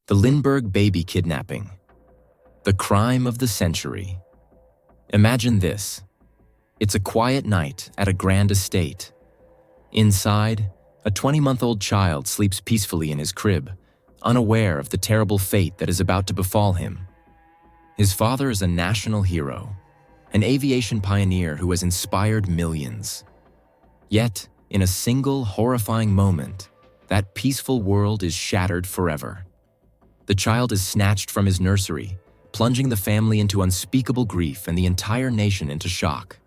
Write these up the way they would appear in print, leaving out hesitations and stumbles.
The Lindbergh Baby Kidnapping. The crime of the century. Imagine this. It's a quiet night at a grand estate. Inside, a 20-month-old child sleeps peacefully in his crib, unaware of the terrible fate that is about to befall him. His father is a national hero, an aviation pioneer who has inspired millions. Yet, in a single horrifying moment, that peaceful world is shattered forever. The child is snatched from his nursery, plunging the family into unspeakable grief and the entire nation into shock.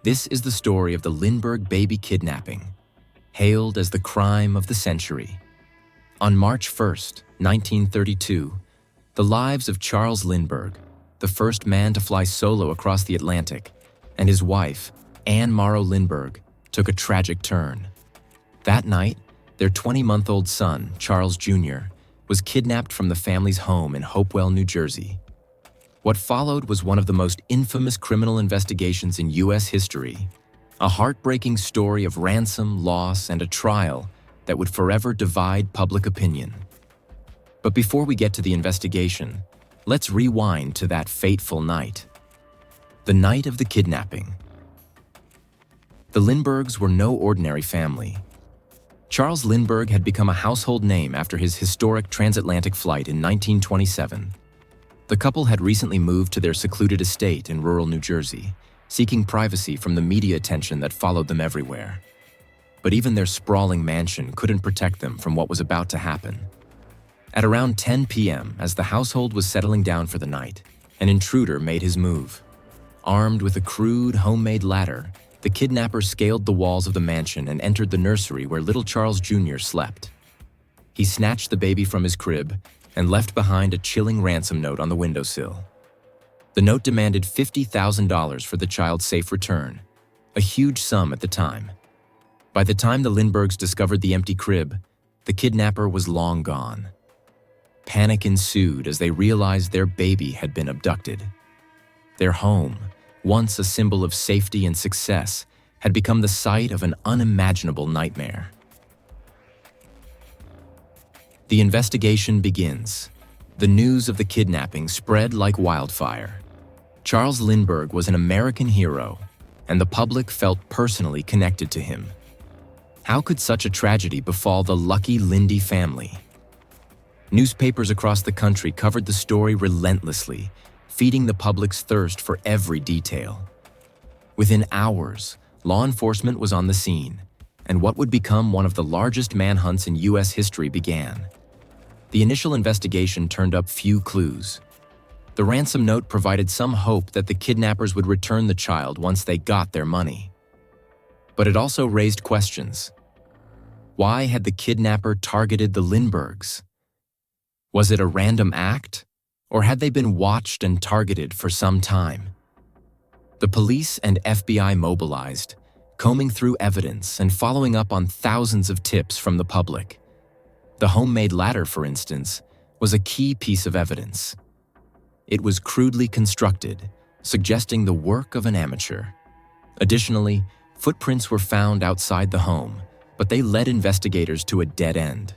This is the story of the Lindbergh Baby Kidnapping, hailed as the crime of the century. On March 1st, 1932, the lives of Charles Lindbergh, the first man to fly solo across the Atlantic, and his wife, Anne Morrow Lindbergh, took a tragic turn. That night, their 20-month-old son, Charles Jr., was kidnapped from the family's home in Hopewell, New Jersey. What followed was one of the most infamous criminal investigations in U.S. history, a heartbreaking story of ransom, loss, and a trial that would forever divide public opinion. But before we get to the investigation, let's rewind to that fateful night. The night of the kidnapping. The Lindberghs were no ordinary family. Charles Lindbergh had become a household name after his historic transatlantic flight in 1927. The couple had recently moved to their secluded estate in rural New Jersey, seeking privacy from the media attention that followed them everywhere. But even their sprawling mansion couldn't protect them from what was about to happen. At around 10 p.m., as the household was settling down for the night, an intruder made his move. Armed with a crude, homemade ladder, the kidnapper scaled the walls of the mansion and entered the nursery where little Charles Jr. slept. He snatched the baby from his crib and left behind a chilling ransom note on the windowsill. The note demanded $50,000 for the child's safe return, a huge sum at the time. By the time the Lindberghs discovered the empty crib, the kidnapper was long gone. Panic ensued as they realized their baby had been abducted. Their home, once a symbol of safety and success, had become the site of an unimaginable nightmare. The investigation begins. The news of the kidnapping spread like wildfire. Charles Lindbergh was an American hero, and the public felt personally connected to him. How could such a tragedy befall the lucky Lindy family? Newspapers across the country covered the story relentlessly, feeding the public's thirst for every detail. Within hours, law enforcement was on the scene, and what would become one of the largest manhunts in U.S. history began. The initial investigation turned up few clues. The ransom note provided some hope that the kidnappers would return the child once they got their money. But it also raised questions. Why had the kidnapper targeted the Lindberghs? Was it a random act, or had they been watched and targeted for some time? The police and FBI mobilized, combing through evidence and following up on thousands of tips from the public. The homemade ladder, for instance, was a key piece of evidence. It was crudely constructed, suggesting the work of an amateur. Additionally, footprints were found outside the home, but they led investigators to a dead end.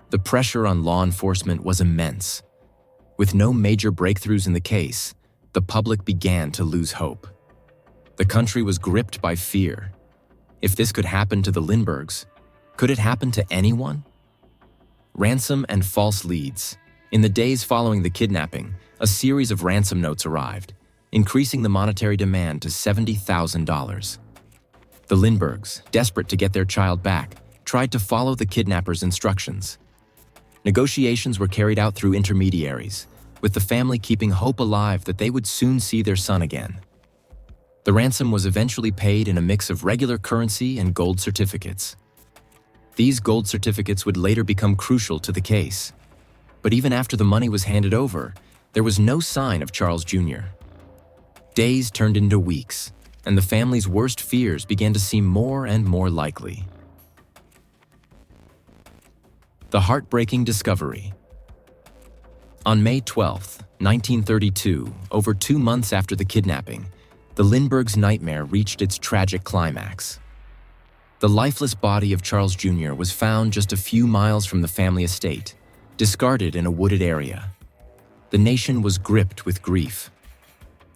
The pressure on law enforcement was immense. With no major breakthroughs in the case, the public began to lose hope. The country was gripped by fear. If this could happen to the Lindberghs, could it happen to anyone? Ransom and false leads. In the days following the kidnapping, a series of ransom notes arrived, increasing the monetary demand to $70,000. The Lindberghs, desperate to get their child back, tried to follow the kidnappers' instructions. Negotiations were carried out through intermediaries, with the family keeping hope alive that they would soon see their son again. The ransom was eventually paid in a mix of regular currency and gold certificates. These gold certificates would later become crucial to the case. But even after the money was handed over, there was no sign of Charles Jr. Days turned into weeks, and the family's worst fears began to seem more and more likely. The heartbreaking discovery. On May 12, 1932, over 2 months after the kidnapping, the Lindberghs' nightmare reached its tragic climax. The lifeless body of Charles Jr. was found just a few miles from the family estate, discarded in a wooded area. The nation was gripped with grief.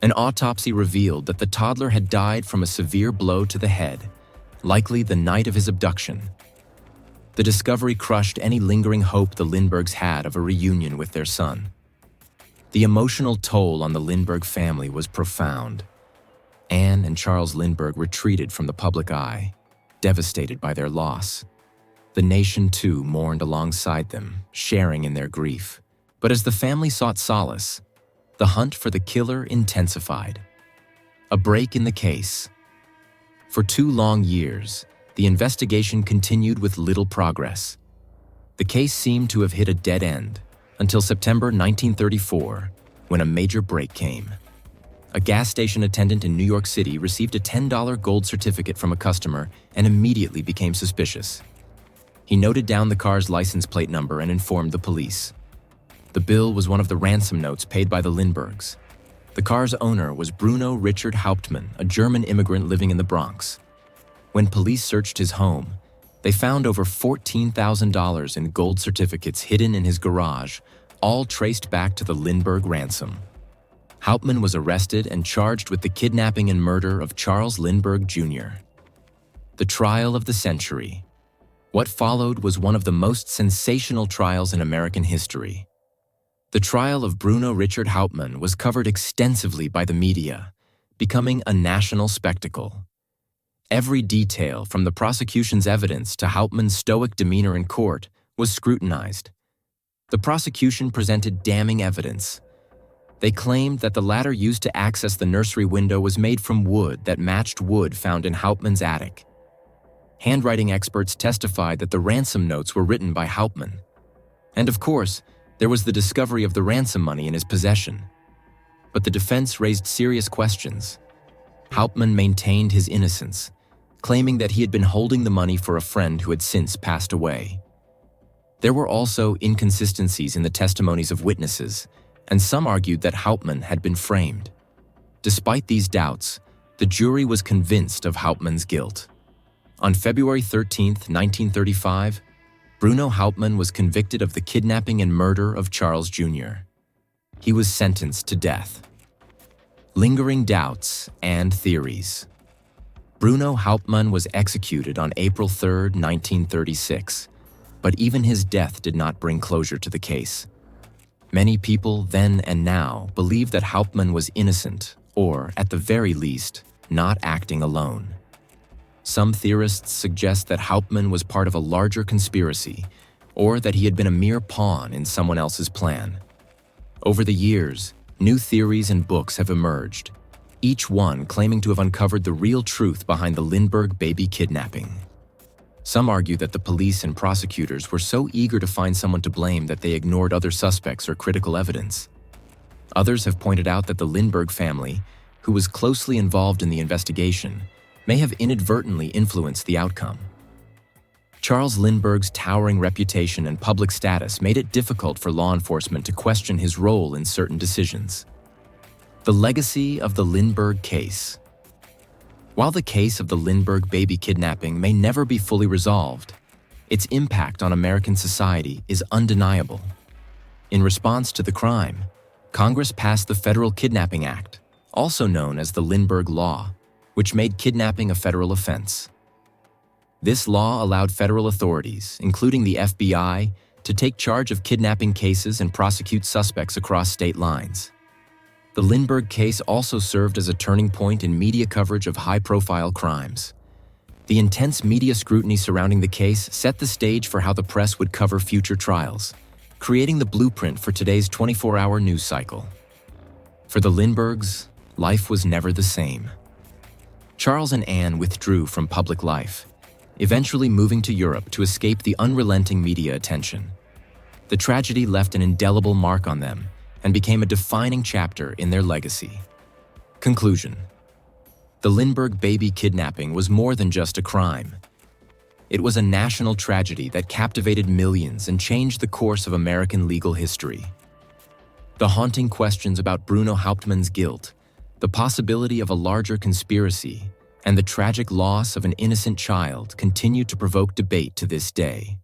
An autopsy revealed that the toddler had died from a severe blow to the head, likely the night of his abduction. The discovery crushed any lingering hope the Lindberghs had of a reunion with their son. The emotional toll on the Lindbergh family was profound. Anne and Charles Lindbergh retreated from the public eye, devastated by their loss. The nation, too, mourned alongside them, sharing in their grief. But as the family sought solace, the hunt for the killer intensified. A break in the case. For 2 long years, the investigation continued with little progress. The case seemed to have hit a dead end until September 1934, when a major break came. A gas station attendant in New York City received a $10 gold certificate from a customer and immediately became suspicious. He noted down the car's license plate number and informed the police. The bill was one of the ransom notes paid by the Lindberghs. The car's owner was Bruno Richard Hauptmann, a German immigrant living in the Bronx. When police searched his home, they found over $14,000 in gold certificates hidden in his garage, all traced back to the Lindbergh ransom. Hauptmann was arrested and charged with the kidnapping and murder of Charles Lindbergh Jr. The trial of the century. What followed was one of the most sensational trials in American history. The trial of Bruno Richard Hauptmann was covered extensively by the media, becoming a national spectacle. Every detail, from the prosecution's evidence to Hauptmann's stoic demeanor in court, was scrutinized. The prosecution presented damning evidence. They claimed that the ladder used to access the nursery window was made from wood that matched wood found in Hauptmann's attic. Handwriting experts testified that the ransom notes were written by Hauptmann. And of course, there was the discovery of the ransom money in his possession. But the defense raised serious questions. Hauptmann maintained his innocence, claiming that he had been holding the money for a friend who had since passed away. There were also inconsistencies in the testimonies of witnesses, and some argued that Hauptmann had been framed. Despite these doubts, the jury was convinced of Hauptmann's guilt. On February 13, 1935, Bruno Hauptmann was convicted of the kidnapping and murder of Charles Jr. He was sentenced to death. Lingering doubts and theories. Bruno Hauptmann was executed on April 3, 1936, but even his death did not bring closure to the case. Many people then and now believe that Hauptmann was innocent, or, at the very least, not acting alone. Some theorists suggest that Hauptmann was part of a larger conspiracy, or that he had been a mere pawn in someone else's plan. Over the years, new theories and books have emerged, each one claiming to have uncovered the real truth behind the Lindbergh Baby kidnapping. Some argue that the police and prosecutors were so eager to find someone to blame that they ignored other suspects or critical evidence. Others have pointed out that the Lindbergh family, who was closely involved in the investigation, may have inadvertently influenced the outcome. Charles Lindbergh's towering reputation and public status made it difficult for law enforcement to question his role in certain decisions. The legacy of the Lindbergh case. While the case of the Lindbergh baby kidnapping may never be fully resolved, its impact on American society is undeniable. In response to the crime, Congress passed the Federal Kidnapping Act, also known as the Lindbergh Law, which made kidnapping a federal offense. This law allowed federal authorities, including the FBI, to take charge of kidnapping cases and prosecute suspects across state lines. The Lindbergh case also served as a turning point in media coverage of high-profile crimes. The intense media scrutiny surrounding the case set the stage for how the press would cover future trials, creating the blueprint for today's 24-hour news cycle. For the Lindberghs, life was never the same. Charles and Anne withdrew from public life, eventually moving to Europe to escape the unrelenting media attention. The tragedy left an indelible mark on them and became a defining chapter in their legacy. Conclusion. The Lindbergh baby kidnapping was more than just a crime. It was a national tragedy that captivated millions and changed the course of American legal history. The haunting questions about Bruno Hauptmann's guilt, the possibility of a larger conspiracy, and the tragic loss of an innocent child continue to provoke debate to this day.